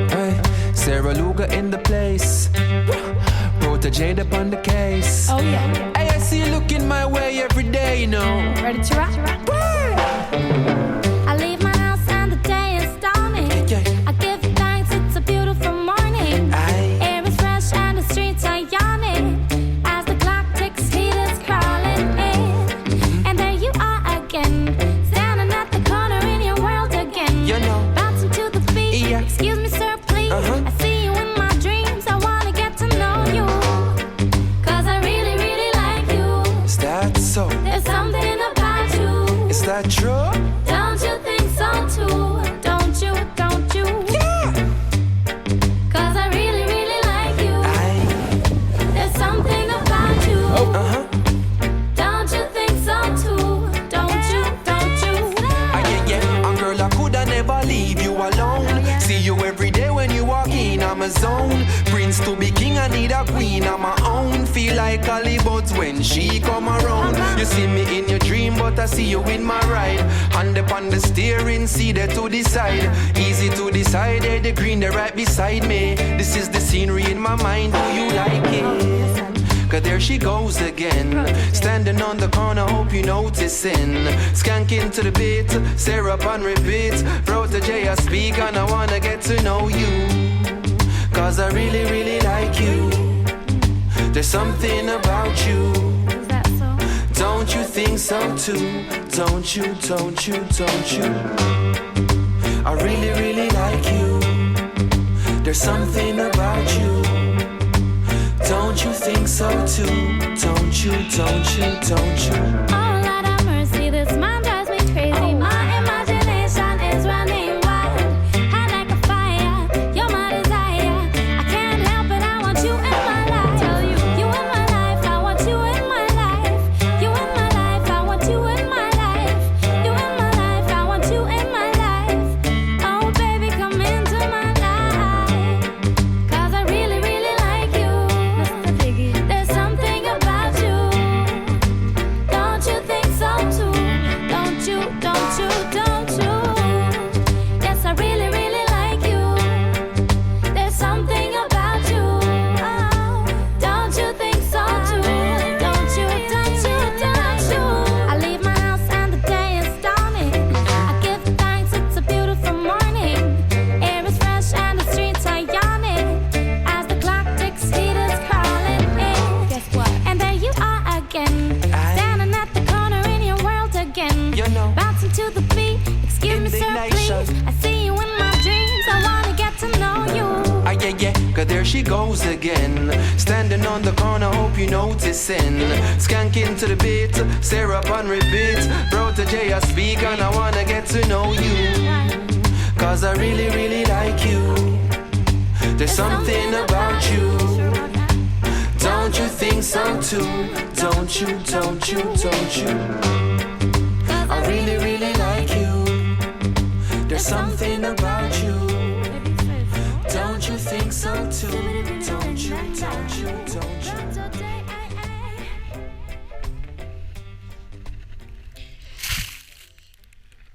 Hey, Sarah Luga in the place. Protege up on the case. Oh yeah. Hey, I see you looking my way every day, you know. Ready to rock? I leave my house and the day is dawning. I give thanks, it's a beautiful morning. Air is fresh and the streets are yawning. As the clock ticks, heat is crawling in. And there you are again, standing at the corner in your world again. You know. Bouncing to the beat. Yeah. Excuse me, sir, please. I see you in my dreams. I wanna get to know you. 'Cause I really, really like you. Is that so? There's something about you. Is that true? Don't you think so too? Don't you, don't you? Yeah. 'Cause I really, really like you. There's something about you. Don't you think so too? Don't you, don't you? Yeah. And girl, I coulda never leave you alone. See you every day when you walk in, I'm a zone. Prince to be king, I need a queen of my own. Feel like Hollywood when she come around. You see me in your dream, but I see you in my ride. Hand upon the steering, see there to decide. Easy to decide, there the green, the right beside me. This is the scenery in my mind, do you like it? 'Cause there she goes again, standing on the corner, hope you noticing. Skanking to the beat, Sarah up on repeat. Protege, I speak and I wanna get to know you. 'Cause I really, really like you. There's something about you. Is that so? Don't you think so too? Don't you, don't you, don't you? I really, really like you. There's something about you. Don't you think so too? Don't you, don't you, don't you? Oh, Lord have mercy, this man drives me crazy. My imagination is running wild. Hot like a fire, you're my desire. I can't help it, I want you in my life. You in my life, I want you in my life. You in my life, I want you in my life. You in my life, I want you in my life. Oh, baby, come into my life. 'Cause I really, really like you. There's something about you. Don't you think so too? Don't you, don't you, don't you? Yes, I really, really like you. There's something about you. Oh, don't you think so too? Don't you, don't you, don't you? I leave my house and the day is dawning. I give thanks, it's a beautiful morning. Air is fresh and the streets are yawning. As the clock ticks, heat is crawling in. Guess what? And there you are again, standing at the corner in your world again. You know. Bouncing to the beat. Excuse me, sir, please. Indignation. I see you in my dreams. I wanna get to know you. Yeah. 'Cause there she goes again, standing on the corner, hope you noticing. Skanking to the beat, Sarah up on repeat. Protege, I speak and I wanna get to know you. 'Cause I really, really like you. There's something about you. Don't you think so too? Don't you, don't you, don't you? I really, really like you. There's something about you. Don't you think so too? Don't you, don't you, don't you?